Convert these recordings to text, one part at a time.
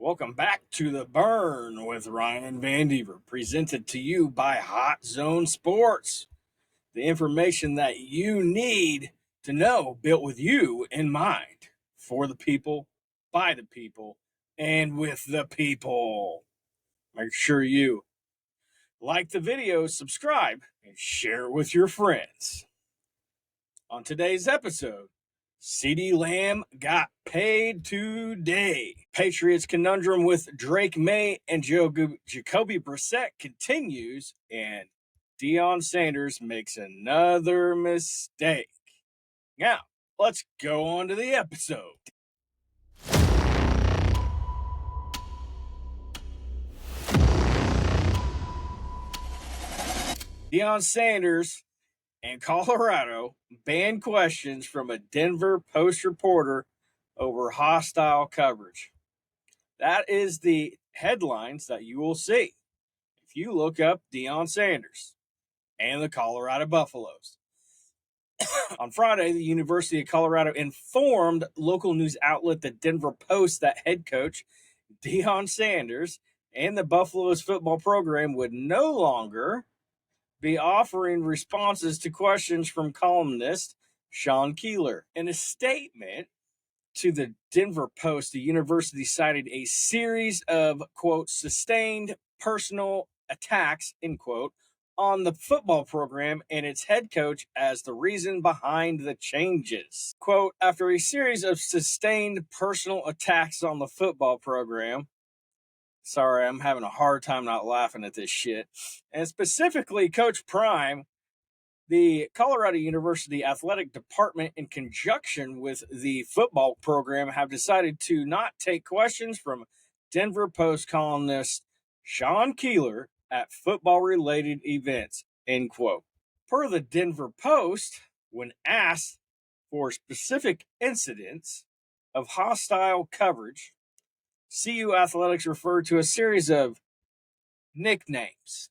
Welcome back to The Burn with Ryan Van Dever, presented to you by Hot Zone Sports. The information that you need to know, built with you in mind, for the people, by the people, and with the people. Make sure you like the video, subscribe, and share it with your friends. On today's episode, CeeDee Lamb got paid today. Patriots conundrum with Drake Maye and Jacoby Brissett continues, and Deion Sanders makes another mistake. Now, let's go on to the episode. Deion Sanders and Colorado banned questions from a Denver Post reporter over hostile coverage. That is the headlines that you will see if you look up Deion Sanders and the Colorado Buffaloes. On Friday, the University of Colorado informed local news outlet the Denver Post that head coach Deion Sanders and the Buffaloes football program would no longer be offering responses to questions from columnist Sean Keeler. In a statement to the Denver Post, the university cited a series of, quote, sustained personal attacks, end quote, on the football program and its head coach as the reason behind the changes. Quote, after a series of sustained personal attacks on the football program, sorry, I'm having a hard time not laughing at this shit. And specifically, Coach Prime, the Colorado University Athletic Department, in conjunction with the football program, have decided to not take questions from Denver Post columnist Sean Keeler at football-related events, end quote. Per the Denver Post, when asked for specific incidents of hostile coverage, CU Athletics referred to a series of nicknames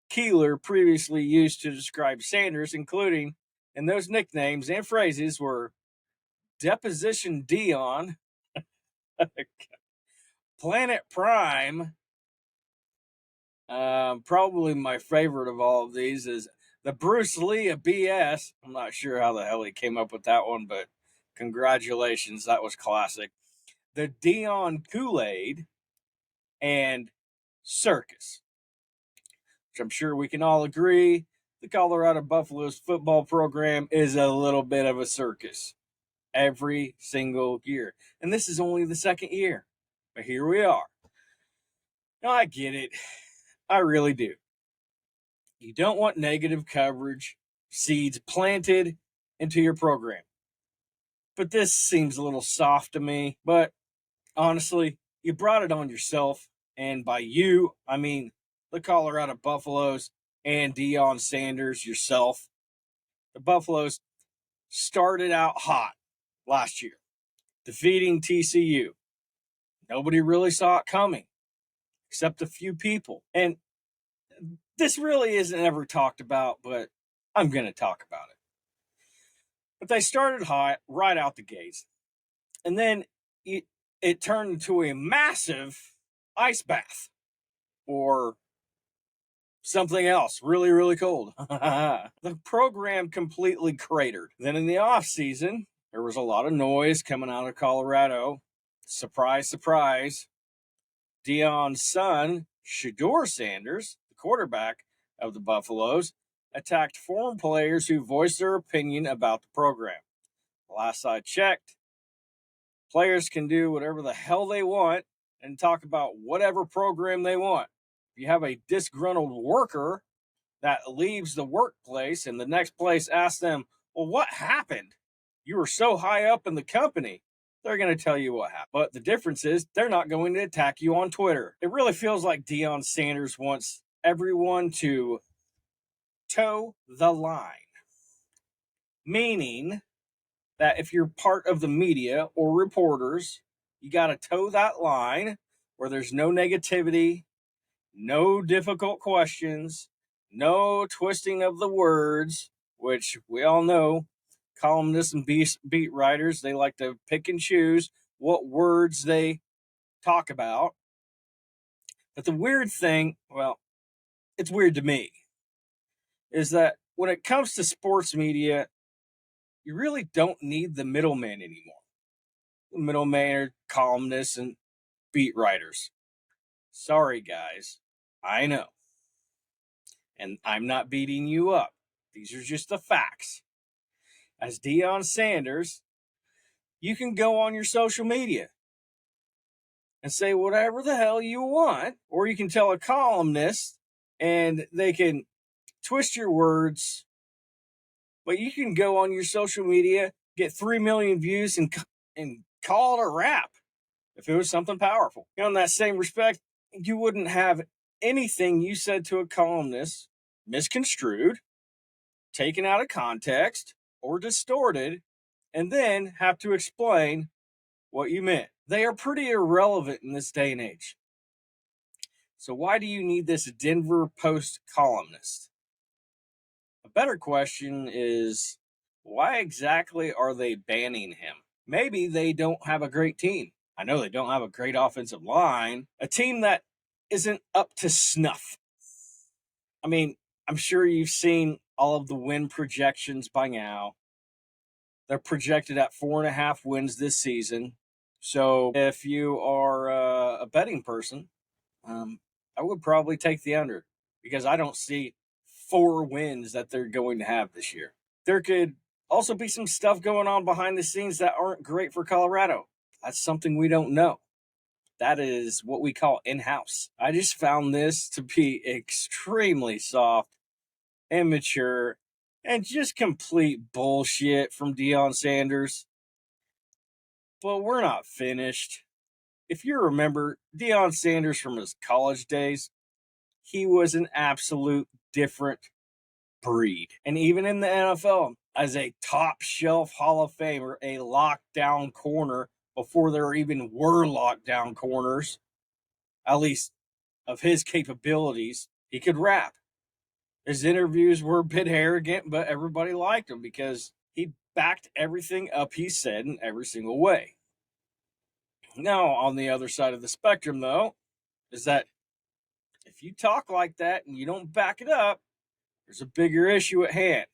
Keeler previously used to describe Sanders, including, and those nicknames and phrases were Deposition Deion, Planet Prime. Probably my favorite of all of these is the Bruce Lee of BS. I'm not sure how the hell he came up with that one, but congratulations, that was classic. The Deion Kool-Aid and Circus, which I'm sure we can all agree the Colorado Buffaloes football program is a little bit of a circus every single year. And this is only the second year, but here we are. Now, I get it. I really do. You don't want negative coverage, seeds planted into your program. But this seems a little soft to me. But honestly, you brought it on yourself. And by you, I mean the Colorado Buffaloes and Deion Sanders yourself. The Buffaloes started out hot last year, defeating TCU. Nobody really saw it coming, except a few people. And this really isn't ever talked about, but I'm going to talk about it. But they started hot right out the gates. And then it turned into a massive ice bath or something else really, really cold. The program completely cratered. Then in the offseason, there was a lot of noise coming out of Colorado. Surprise, surprise. Deion's son, Shedeur Sanders, the quarterback of the Buffaloes, attacked former players who voiced their opinion about the program. Last I checked, players can do whatever the hell they want and talk about whatever program they want. If you have a disgruntled worker that leaves the workplace and the next place asks them, well, what happened? You were so high up in the company. They're going to tell you what happened. But the difference is they're not going to attack you on Twitter. It really feels like Deion Sanders wants everyone to toe the line. Meaning that if you're part of the media or reporters, you got to toe that line where there's no negativity, no difficult questions, no twisting of the words, which we all know columnists and beat writers, they like to pick and choose what words they talk about. But the weird thing, well, it's weird to me, is that when it comes to sports media, you really don't need the middleman anymore. The middleman are columnists and beat writers. Sorry, guys. I know. And I'm not beating you up. These are just the facts. As Deion Sanders, you can go on your social media and say whatever the hell you want, or you can tell a columnist and they can twist your words, but you can go on your social media, get 3 million views, and call it a wrap if it was something powerful. In that same respect, you wouldn't have anything you said to a columnist misconstrued, taken out of context, or distorted, and then have to explain what you meant. They are pretty irrelevant in this day and age. So why do you need this Denver Post columnist? A better question is, why exactly are they banning him? Maybe they don't have a great team. I know they don't have a great offensive line, a team that isn't up to snuff. I mean, I'm sure you've seen all of the win projections by now. They're projected at 4.5 wins this season. So if you are a betting person, I would probably take the under because I don't see 4 wins that they're going to have this year. There could also be some stuff going on behind the scenes that aren't great for Colorado. That's something we don't know. That is what we call in-house. I just found this to be extremely soft, immature, and just complete bullshit from Deion Sanders. But we're not finished. If you remember Deion Sanders from his college days, he was an absolute different breed. And even in the NFL, as a top shelf Hall of Famer, a lockdown corner before there even were lockdown corners, at least of his capabilities, he could rap. His interviews were a bit arrogant, but everybody liked him because he backed everything up he said in every single way. Now, on the other side of the spectrum, though, is that if you talk like that and you don't back it up, there's a bigger issue at hand.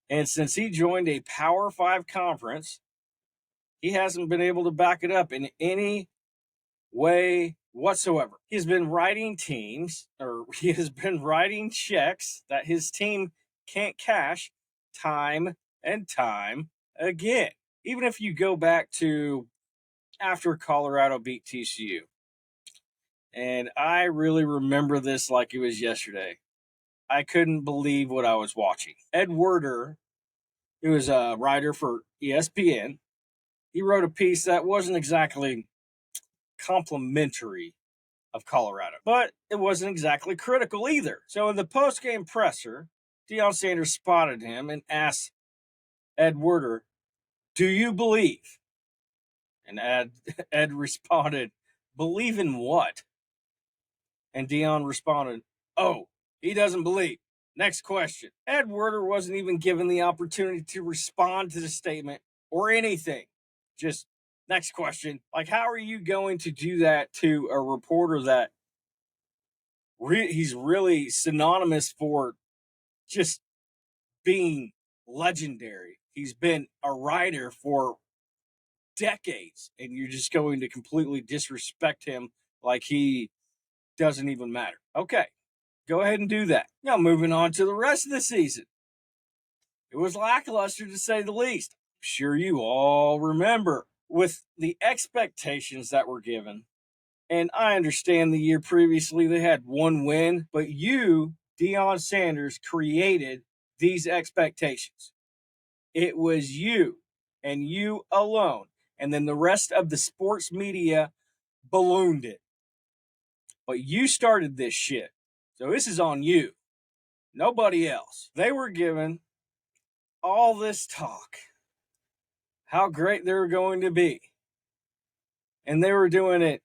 And since he joined a Power 5 conference, he hasn't been able to back it up in any way whatsoever. He's been writing checks that his team can't cash time and time again. Even if you go back to after Colorado beat TCU, and I really remember this like it was yesterday. I couldn't believe what I was watching. Ed Werder, who was a writer for ESPN, he wrote a piece that wasn't exactly complimentary of Colorado, but it wasn't exactly critical either. So in the post-game presser, Deion Sanders spotted him and asked Ed Werder, "Do you believe?" And Ed responded, "Believe in what?" And Deion responded, "Oh, he doesn't believe. Next question." Ed Werder wasn't even given the opportunity to respond to the statement or anything. Just next question. Like, how are you going to do that to a reporter that he's really synonymous for just being legendary? He's been a writer for decades, and you're just going to completely disrespect him like he doesn't even matter. Okay, go ahead and do that. Now, moving on to the rest of the season. It was lackluster to say the least. I'm sure you all remember with the expectations that were given. And I understand the year previously they had 1 win, but you, Deion Sanders, created these expectations. It was you and you alone. And then the rest of the sports media ballooned it. But you started this shit. So this is on you. Nobody else. They were given all this talk, how great they were going to be. And they were doing it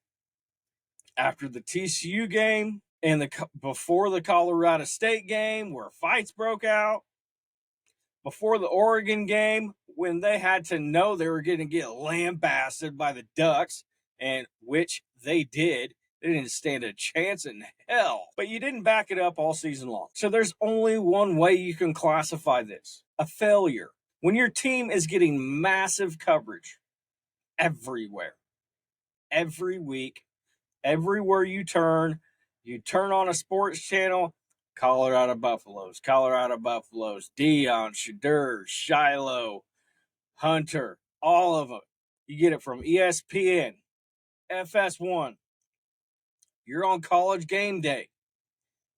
after the TCU game and before the Colorado State game where fights broke out, before the Oregon game when they had to know they were going to get lambasted by the Ducks and which they did. They didn't stand a chance in hell, but you didn't back it up all season long. So there's only one way you can classify this: a failure. When your team is getting massive coverage everywhere, every week, everywhere you turn on a sports channel, Colorado Buffaloes, Deion, Shadur, Shiloh, Hunter, all of them. You get it from ESPN, FS1. You're on College Game Day.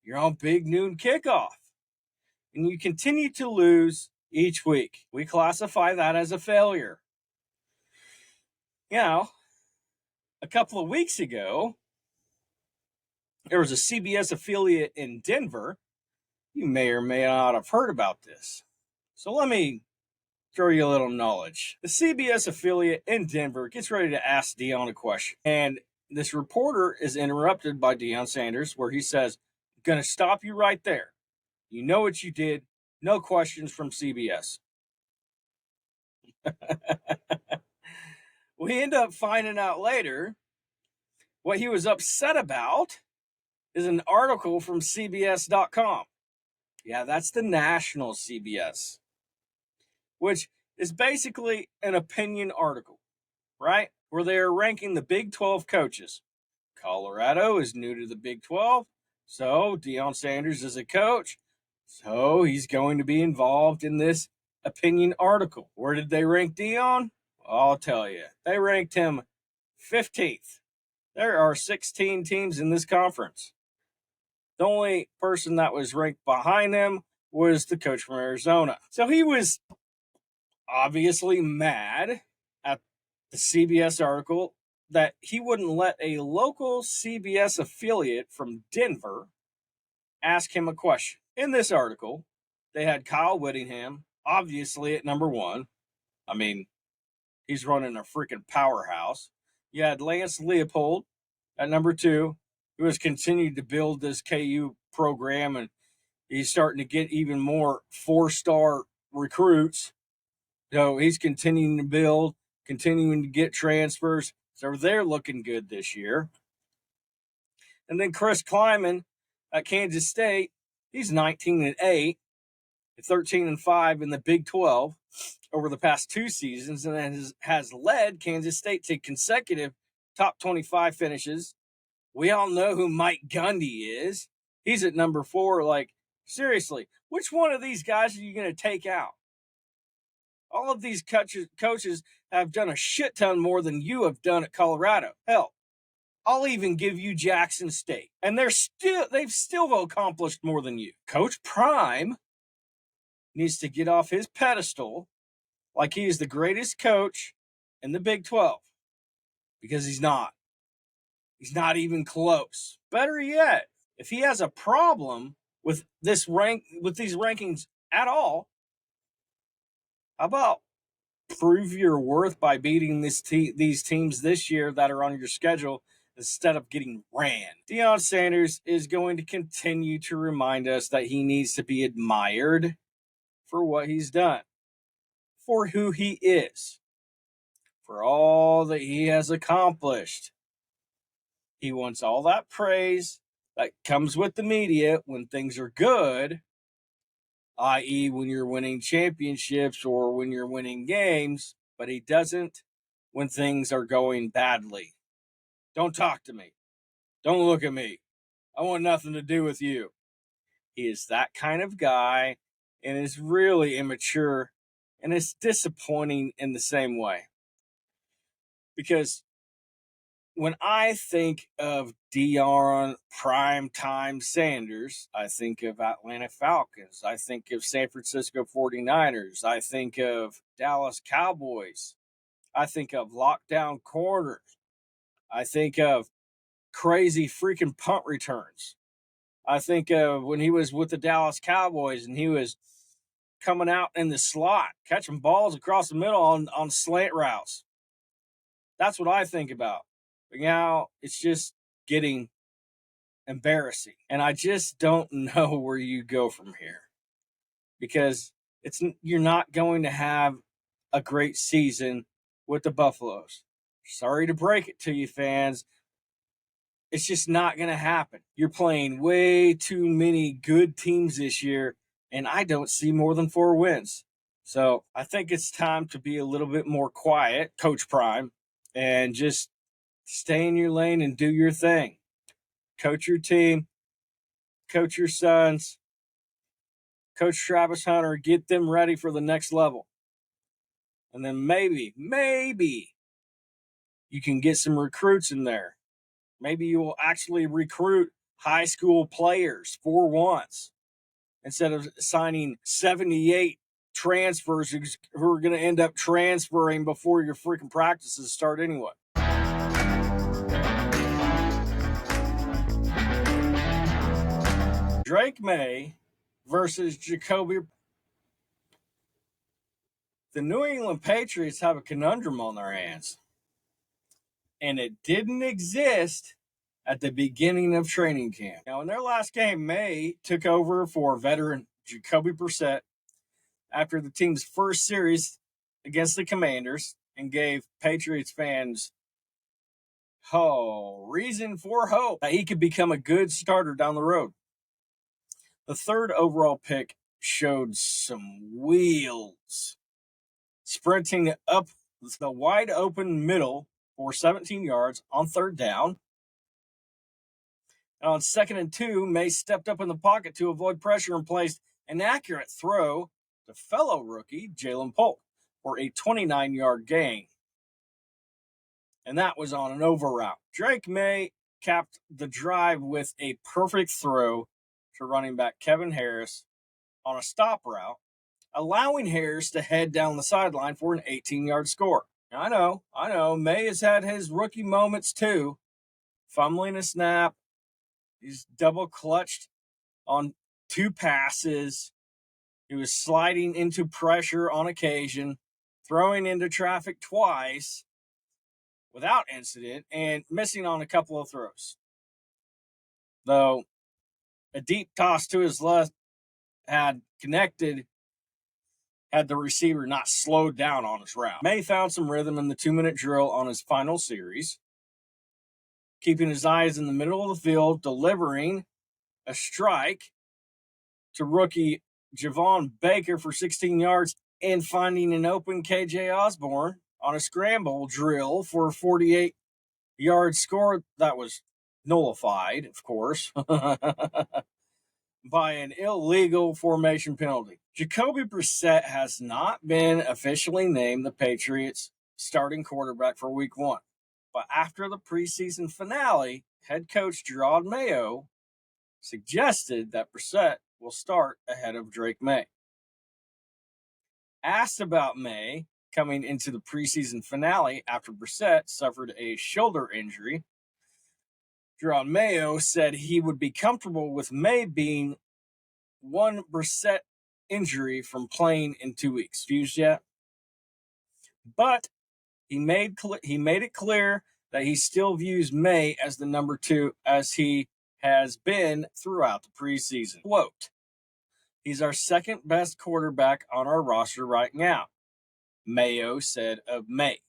You're on Big Noon Kickoff. And you continue to lose each week. We classify that as a failure. You know, a couple of weeks ago, there was a CBS affiliate in Denver. You may or may not have heard about this. So let me throw you a little knowledge. The CBS affiliate in Denver gets ready to ask Deion a question. And this reporter is interrupted by Deion Sanders, where he says, "I'm going to stop you right there. You know what you did. No questions from CBS." We end up finding out later what he was upset about is an article from CBS.com. Yeah, that's the national CBS, which is basically an opinion article, right? Where they are ranking the Big 12 coaches. Colorado is new to the Big 12, so Deion Sanders is a coach, so he's going to be involved in this opinion article. Where did they rank Deion? I'll tell you. They ranked him 15th. There are 16 teams in this conference. The only person that was ranked behind him was the coach from Arizona. So he was obviously mad at the CBS article that he wouldn't let a local CBS affiliate from Denver ask him a question. In this article, they had Kyle Whittingham, obviously at number one. I mean, he's running a freaking powerhouse. You had Lance Leopold at number two, who has continued to build this KU program, and he's starting to get even more four-star recruits. So he's continuing to build, continuing to get transfers. So they're looking good this year. And then Chris Kleiman at Kansas State, he's 19-8, 13-5 in the Big 12 over the past two seasons, and has led Kansas State to consecutive top 25 finishes. We all know who Mike Gundy is. He's at number 4. Like, seriously, which one of these guys are you going to take out? All of these coaches have done a shit ton more than you have done at Colorado. Hell, I'll even give you Jackson State. And they've still accomplished more than you. Coach Prime needs to get off his pedestal like he is the greatest coach in the Big 12. Because he's not. He's not even close. Better yet, if he has a problem with these rankings at all, how about prove your worth by beating these teams this year that are on your schedule instead of getting ran? Deion Sanders is going to continue to remind us that he needs to be admired for what he's done, for who he is, for all that he has accomplished. He wants all that praise that comes with the media when things are good, i.e., when you're winning championships or when you're winning games, but he doesn't when things are going badly. Don't talk to me. Don't look at me. I want nothing to do with you. He is that kind of guy and is really immature, and it's disappointing in the same way. Because when I think of Deion Primetime Sanders, I think of Atlanta Falcons. I think of San Francisco 49ers. I think of Dallas Cowboys. I think of lockdown corners. I think of crazy freaking punt returns. I think of when he was with the Dallas Cowboys and he was coming out in the slot, catching balls across the middle on slant routes. That's what I think about. But now it's just getting embarrassing. And I just don't know where you go from here. Because you're not going to have a great season with the Buffaloes. Sorry to break it to you, fans. It's just not going to happen. You're playing way too many good teams this year, and I don't see more than 4 wins. So I think it's time to be a little bit more quiet, Coach Prime, and just stay in your lane and do your thing. Coach your team, coach your sons, coach Travis Hunter, get them ready for the next level. And then maybe you can get some recruits in there. Maybe you will actually recruit high school players for once instead of signing 78 transfers who are going to end up transferring before your freaking practices start anyway. Drake Maye versus Jacoby. The New England Patriots have a conundrum on their hands, and it didn't exist at the beginning of training camp. Now, in their last game, Maye took over for veteran Jacoby Brissett after the team's first series against the Commanders and gave Patriots fans reason for hope that he could become a good starter down the road. The third overall pick showed some wheels, sprinting up the wide open middle for 17 yards on third down. And on 2nd and 2, Maye stepped up in the pocket to avoid pressure and placed an accurate throw to fellow rookie Jalen Polk for a 29-yard gain. And that was on an over route. Drake Maye capped the drive with a perfect throw to running back Kevin Harris on a stop route, allowing Harris to head down the sideline for an 18-yard score. Now, I know, Maye has had his rookie moments too, fumbling a snap. He's double clutched on 2 passes. He was sliding into pressure on occasion, throwing into traffic twice without incident, and missing on a couple of throws. Though a deep toss to his left had connected had the receiver not slowed down on his route. Maye found some rhythm in the 2-minute drill on his final series, keeping his eyes in the middle of the field, delivering a strike to rookie Javon Baker for 16 yards and finding an open KJ Osborne on a scramble drill for a 48-yard score that was nullified, of course, by an illegal formation penalty. Jacoby Brissett has not been officially named the Patriots' starting quarterback for Week 1. But after the preseason finale, head coach Gerard Mayo suggested that Brissett will start ahead of Drake Maye. Asked about Maye coming into the preseason finale after Brissett suffered a shoulder injury, Gerard Mayo said he would be comfortable with Maye being one Brissett injury from playing in 2 weeks. Fused yet? But he made it clear that he still views Maye as the number 2, as he has been throughout the preseason. Quote, "He's our second best quarterback on our roster right now," Mayo said of Maye.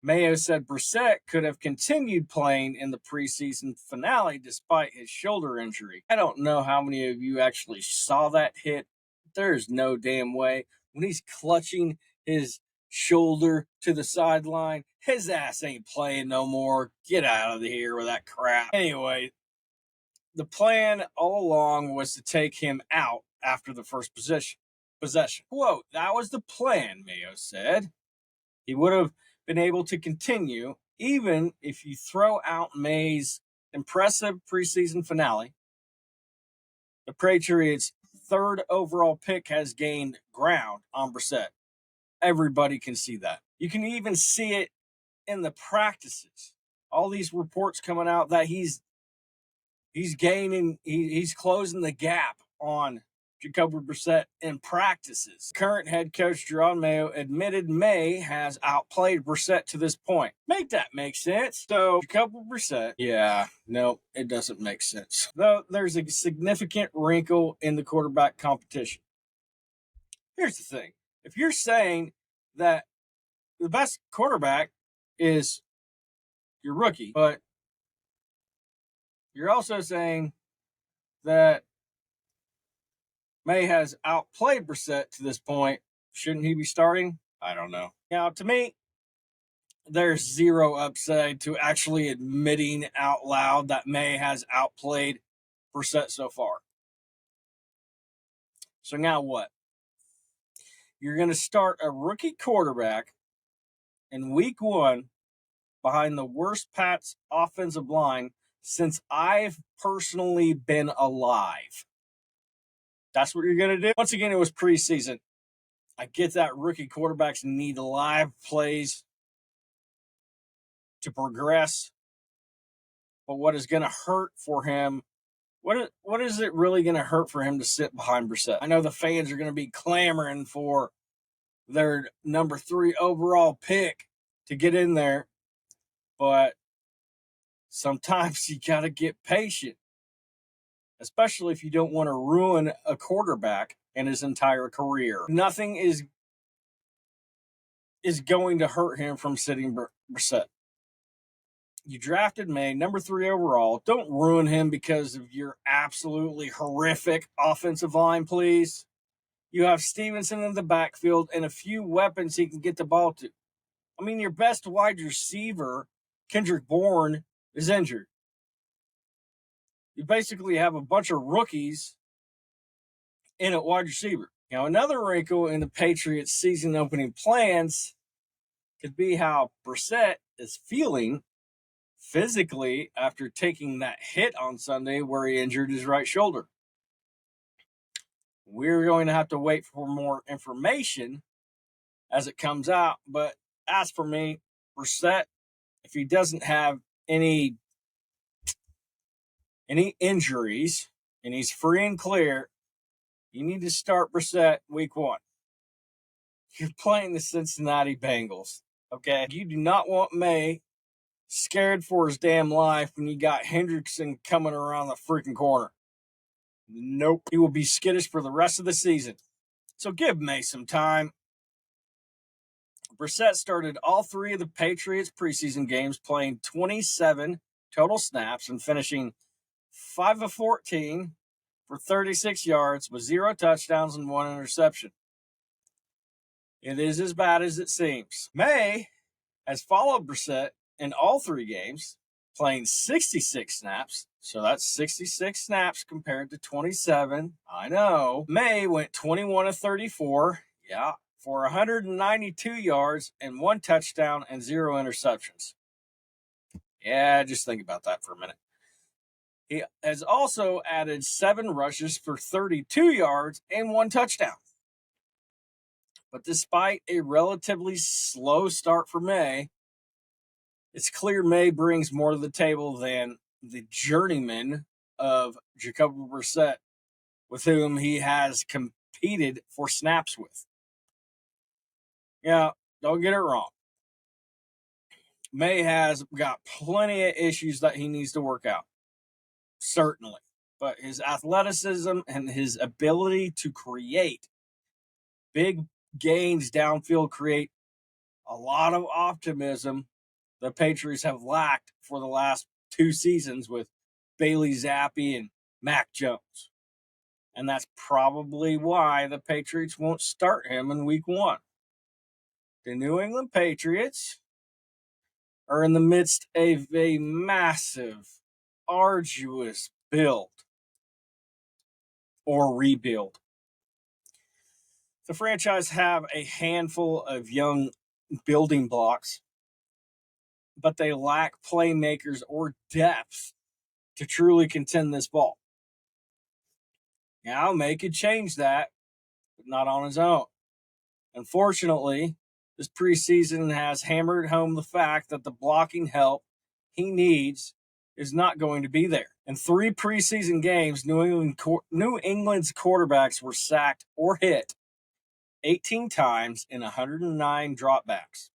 Mayo said Brissett could have continued playing in the preseason finale despite his shoulder injury. I don't know how many of you actually saw that hit. There's no damn way. When he's clutching his shoulder to the sideline, his ass ain't playing no more. Get out of here with that crap. Anyway, the plan all along was to take him out after the first possession. Quote, "That was the plan," Mayo said. He would have been able to continue even if you throw out Maye's impressive preseason finale. The Patriots' third overall pick has gained ground on Brissett. Everybody can see that. You can even see it in the practices. All these reports coming out that he's closing the gap on Jacoby Brissett in practices. Current head coach Gerard Mayo admitted Maye has outplayed Brissett to this point. Make that make sense? So, Jacoby Brissett, no, it doesn't make sense. Though there's a significant wrinkle in the quarterback competition. Here's the thing. If you're saying that the best quarterback is your rookie, but you're also saying that Maye has outplayed Brissett to this point. Shouldn't he be starting? I don't know. Now, to me, there's zero upside to actually admitting out loud that Maye has outplayed Brissett so far. So now what? You're going to start a rookie quarterback in week 1 behind the worst Pats offensive line since I've personally been alive. That's what you're going to do. Once again, it was preseason. I get that rookie quarterbacks need live plays to progress. But what is going to hurt for him? What is it really going to hurt for him to sit behind Brissett? I know the fans are going to be clamoring for their number 3 overall pick to get in there, but sometimes you got to get patient, especially if you don't want to ruin a quarterback and his entire career. Nothing is going to hurt him from sitting Brissett. You drafted Maye, number 3 overall. Don't ruin him because of your absolutely horrific offensive line, please. You have Stevenson in the backfield and a few weapons he can get the ball to. I mean, your best wide receiver, Kendrick Bourne, is injured. You basically have a bunch of rookies in at wide receiver. Now, another wrinkle in the Patriots' season opening plans could be how Brissett is feeling physically after taking that hit on Sunday where he injured his right shoulder. We're going to have to wait for more information as it comes out. But as for me, Brissett, if he doesn't have any injuries and he's free and clear, you need to start Brissett week 1. You're playing the Cincinnati Bengals, okay? You do not want Maye scared for his damn life when you got Hendrickson coming around the freaking corner. Nope. He will be skittish for the rest of the season. So give Maye some time. Brissett started all 3 of the Patriots preseason games, playing 27 total snaps and finishing 5 of 14 for 36 yards with 0 touchdowns and 1 interception. It is as bad as it seems. Maye has followed Brissett in all 3 games, playing 66 snaps. So that's 66 snaps compared to 27. I know. Maye went 21 of 34. Yeah. For 192 yards and 1 touchdown and 0 interceptions. Yeah, just think about that for a minute. He has also added 7 rushes for 32 yards and 1 touchdown. But despite a relatively slow start for Maye, it's clear Maye brings more to the table than the journeyman of Jacoby Brissett, with whom he has competed for snaps with. Yeah, don't get it wrong. Maye has got plenty of issues that he needs to work out, certainly. But his athleticism and his ability to create big gains downfield create a lot of optimism the Patriots have lacked for the last 2 seasons with Bailey Zappi and Mac Jones. And that's probably why the Patriots won't start him in week 1. The New England Patriots are in the midst of a massive, arduous build or rebuild. The franchise have a handful of young building blocks, but they lack playmakers or depth to truly contend this ball. Now, Maye could change that, but not on his own. Unfortunately, this preseason has hammered home the fact that the blocking help he needs is not going to be there. In 3 preseason games, New England's quarterbacks were sacked or hit 18 times in 109 dropbacks,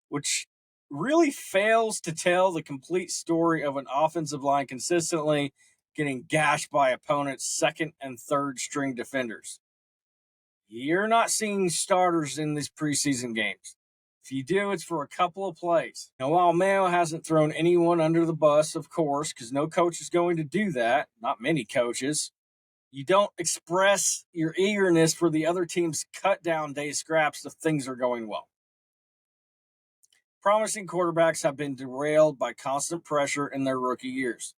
which really fails to tell the complete story of an offensive line consistently getting gashed by opponents' second and third string defenders. You're not seeing starters in these preseason games. If you do, it's for a couple of plays. Now, while Maye hasn't thrown anyone under the bus, of course, because no coach is going to do that, not many coaches, you don't express your eagerness for the other team's cut down day scraps if things are going well. Promising quarterbacks have been derailed by constant pressure in their rookie years.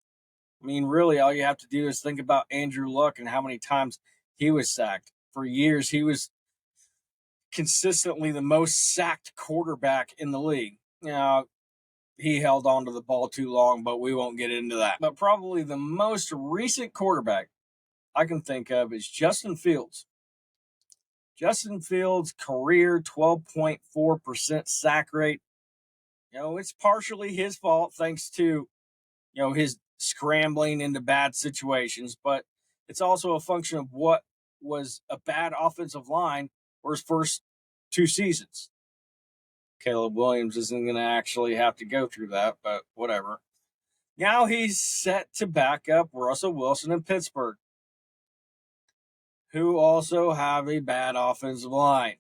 I mean, really, all you have to do is think about Andrew Luck and how many times he was sacked. For years, he was consistently the most sacked quarterback in the league. Now, he held on to the ball too long, but we won't get into that. But probably the most recent quarterback I can think of is Justin Fields. Justin Fields' career 12.4% sack rate. It's partially his fault thanks to, his scrambling into bad situations, but it's also a function of what was a bad offensive line for his first 2 seasons. Caleb Williams isn't going to actually have to go through that, but whatever. Now he's set to back up Russell Wilson in Pittsburgh, who also have a bad offensive line.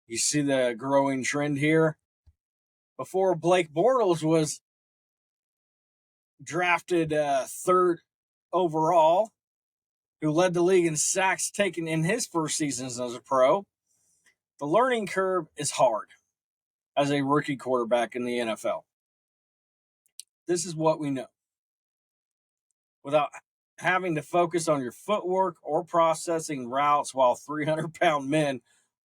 You see the growing trend here? Before Blake Bortles was drafted 3rd overall, who led the league in sacks taken in his first season as a pro, the learning curve is hard as a rookie quarterback in the NFL. This is what we know. Without having to focus on your footwork or processing routes while 300-pound men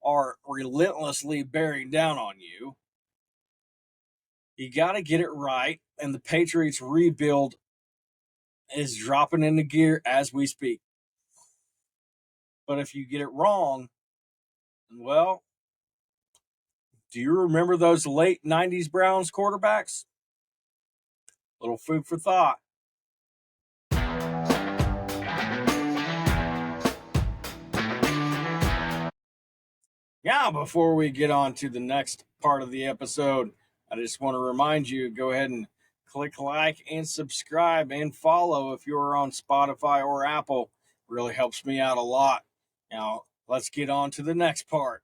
are relentlessly bearing down on you, you got to get it right, and the Patriots rebuild is dropping into gear as we speak. But if you get it wrong, well, do you remember those late 90s Browns quarterbacks? Little food for thought. Now, before we get on to the next part of the episode, I just want to remind you, go ahead and click like and subscribe and follow if you're on Spotify or Apple. It really helps me out a lot. Now, let's get on to the next part.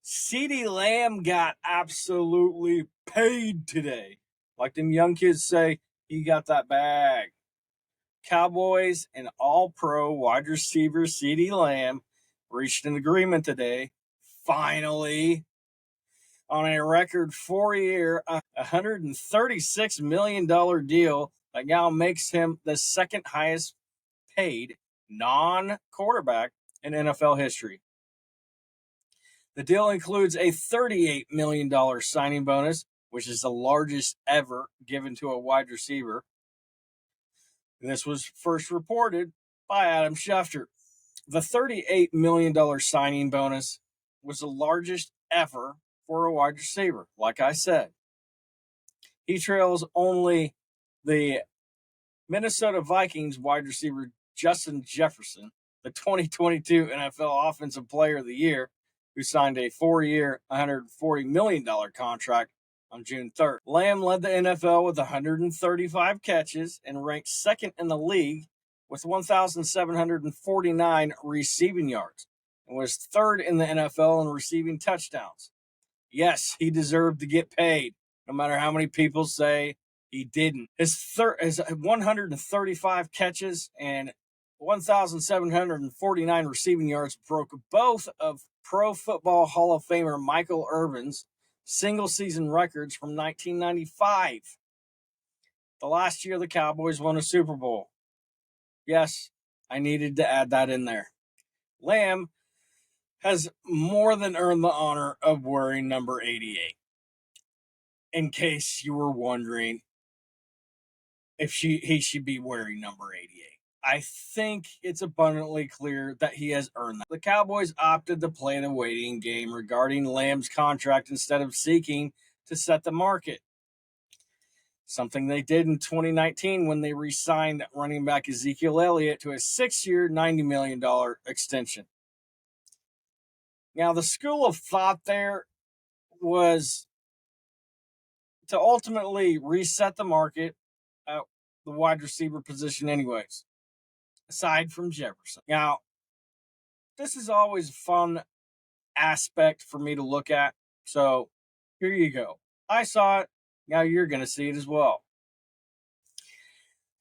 CeeDee Lamb got absolutely paid today. Like them young kids say, he got that bag. Cowboys and all-pro wide receiver CeeDee Lamb reached an agreement today, finally, on a record 4-year, $136 million deal that now makes him the second highest paid non-quarterback in NFL history. The deal includes a $38 million signing bonus, which is the largest ever given to a wide receiver. This was first reported by Adam Schefter. The $38 million signing bonus was the largest ever for a wide receiver. Like I said, he trails only the Minnesota Vikings wide receiver Justin Jefferson, the 2022 NFL Offensive Player of the Year, who signed a 4-year, $140 million contract on June 3rd. Lamb led the NFL with 135 catches and ranked second in the league with 1,749 receiving yards and was third in the NFL in receiving touchdowns. Yes, he deserved to get paid, no matter how many people say he didn't. His 135 catches and 1,749 receiving yards broke both of Pro Football Hall of Famer Michael Irvin's single-season records from 1995. The last year the Cowboys won a Super Bowl. Yes, I needed to add that in there. Lamb has more than earned the honor of wearing number 88. In case you were wondering if he should be wearing number 88. I think it's abundantly clear that he has earned that. The Cowboys opted to play the waiting game regarding Lamb's contract instead of seeking to set the market. Something they did in 2019 when they re-signed running back Ezekiel Elliott to a 6-year, $90 million extension. Now, the school of thought there was to ultimately reset the market at the wide receiver position anyways, aside from Jefferson. Now, this is always a fun aspect for me to look at. So here you go. I saw it. Now you're going to see it as well.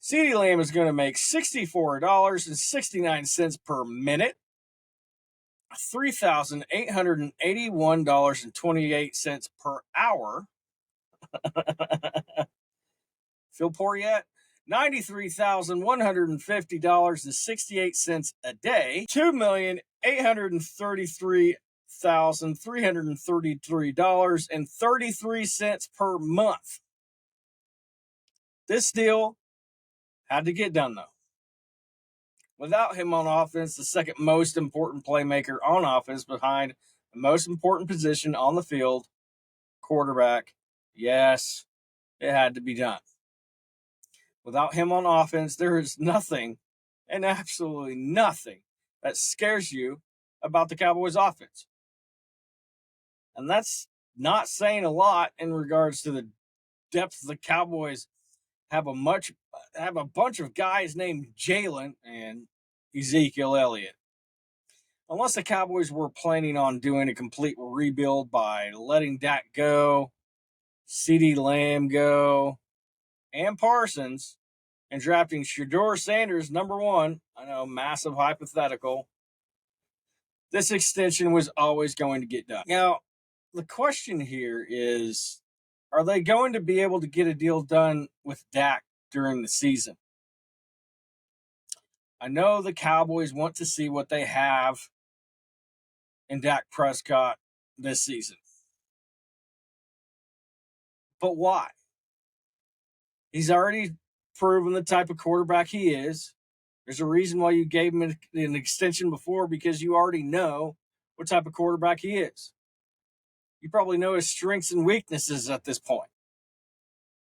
CeeDee Lamb is going to make $64.69 per minute, $3,881.28 per hour. Feel poor yet? $93,150.68 a day, $2,833,333.33 per month. This deal had to get done, though. Without him on offense, the second most important playmaker on offense behind the most important position on the field, quarterback, yes, it had to be done. Without him on offense, there is nothing and absolutely nothing that scares you about the Cowboys offense. And that's not saying a lot in regards to the depth the Cowboys have a bunch of guys named Jalen and Ezekiel Elliott. Unless the Cowboys were planning on doing a complete rebuild by letting Dak go, CeeDee Lamb go, and Parsons, and drafting Deion Sanders number 1, I know, massive hypothetical, this extension was always going to get done. Now, the question here is, are they going to be able to get a deal done with Dak during the season? I know the Cowboys want to see what they have in Dak Prescott this season. But why? He's already proven the type of quarterback he is. There's a reason why you gave him an extension before, because you already know what type of quarterback he is. You probably know his strengths and weaknesses at this point.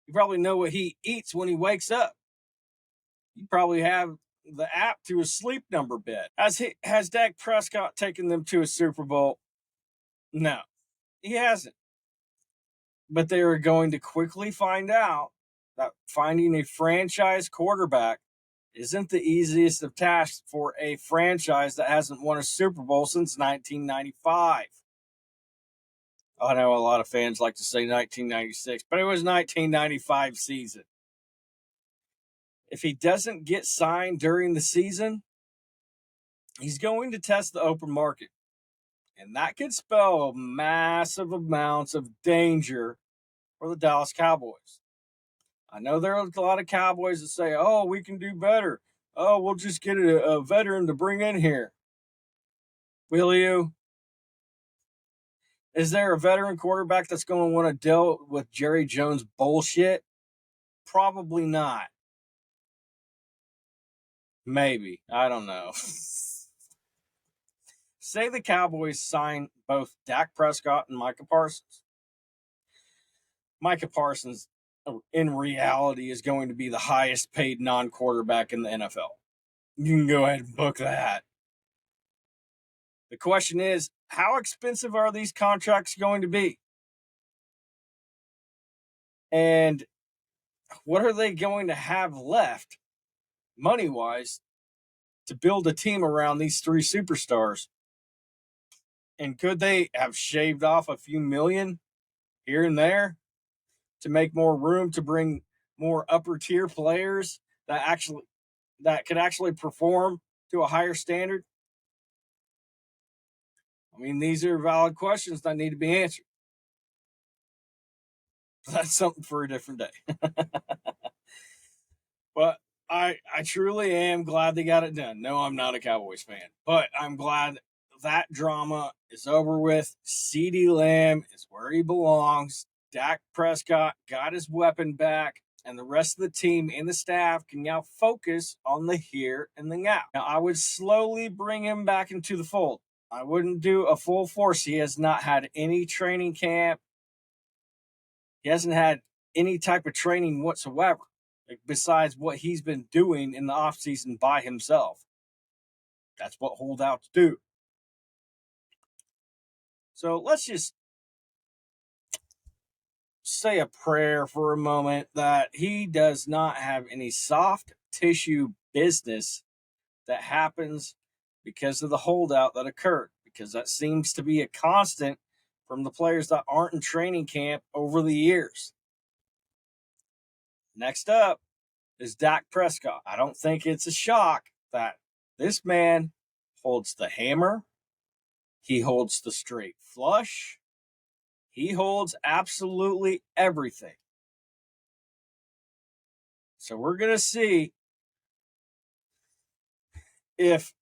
You probably know what he eats when he wakes up. You probably have the app to his sleep number bed. Has Dak Prescott taken them to a Super Bowl? No, he hasn't. But they are going to quickly find out that finding a franchise quarterback isn't the easiest of tasks for a franchise that hasn't won a Super Bowl since 1995. I know a lot of fans like to say 1996, but it was 1995 season. If he doesn't get signed during the season, he's going to test the open market. And that could spell massive amounts of danger for the Dallas Cowboys. I know there are a lot of Cowboys that say, oh, we can do better. Oh, we'll just get a veteran to bring in here. Will you? Is there a veteran quarterback that's going to want to deal with Jerry Jones bullshit? Probably not. Maybe. I don't know. Say the Cowboys sign both Dak Prescott and Micah Parsons. Micah Parsons, in reality, is going to be the highest paid non-quarterback in the NFL. You can go ahead and book that. The question is, how expensive are these contracts going to be? And what are they going to have left, money-wise, to build a team around these three superstars? And could they have shaved off a few million here and there to make more room to bring more upper-tier players that could actually perform to a higher standard? I mean, these are valid questions that need to be answered. That's something for a different day. But I truly am glad they got it done. No, I'm not a Cowboys fan, but I'm glad that drama is over with. CeeDee Lamb is where he belongs. Dak Prescott got his weapon back, and the rest of the team and the staff can now focus on the here and the now. Now, I would slowly bring him back into the fold. I wouldn't do a full force. He has not had any training camp. He hasn't had any type of training whatsoever, besides what he's been doing in the offseason by himself. That's what holdouts do. So let's just say a prayer for a moment that he does not have any soft tissue business that happens because of the holdout that occurred, because that seems to be a constant from the players that aren't in training camp over the years. Next up is Dak Prescott. I don't think it's a shock that this man holds the hammer, he holds the straight flush, he holds absolutely everything. So we're going to see if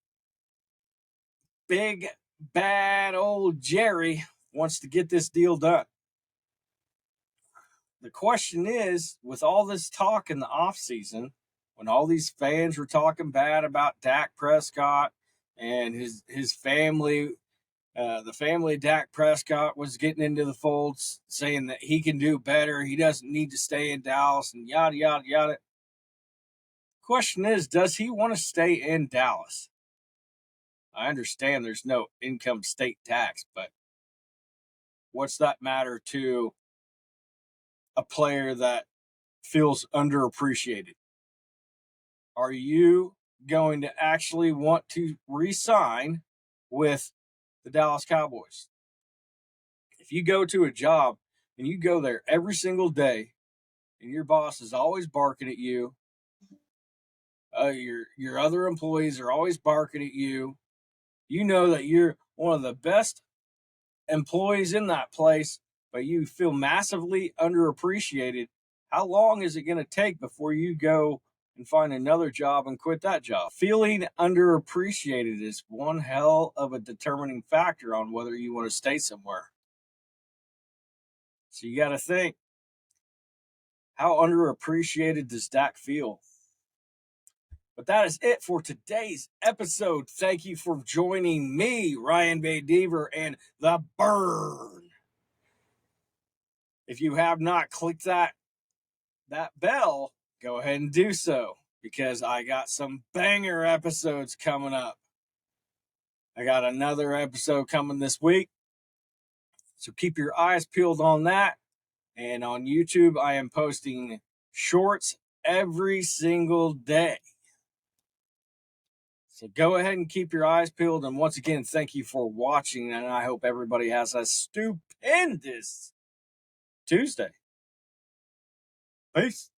big, bad old Jerry wants to get this deal done. The question is, with all this talk in the offseason, when all these fans were talking bad about Dak Prescott and his family, the family of Dak Prescott was getting into the fold, saying that he can do better, he doesn't need to stay in Dallas, and yada, yada, yada. Question is, does he want to stay in Dallas? I understand there's no income state tax, but what's that matter to a player that feels underappreciated? Are you going to actually want to re-sign with the Dallas Cowboys? If you go to a job and you go there every single day and your boss is always barking at you, your other employees are always barking at you, you know that you're one of the best employees in that place, but you feel massively underappreciated, how long is it going to take before you go and find another job and quit that job? Feeling underappreciated is one hell of a determining factor on whether you want to stay somewhere. So you got to think, how underappreciated does Dak feel? But that is it for today's episode. Thank you for joining me, Ryan Bay Deaver, and The Burn. If you have not clicked that bell, go ahead and do so, because I got some banger episodes coming up. I got another episode coming this week, so keep your eyes peeled on that. And on YouTube, I am posting shorts every single day. So go ahead and keep your eyes peeled. And once again, thank you for watching. And I hope everybody has a stupendous Tuesday. Peace.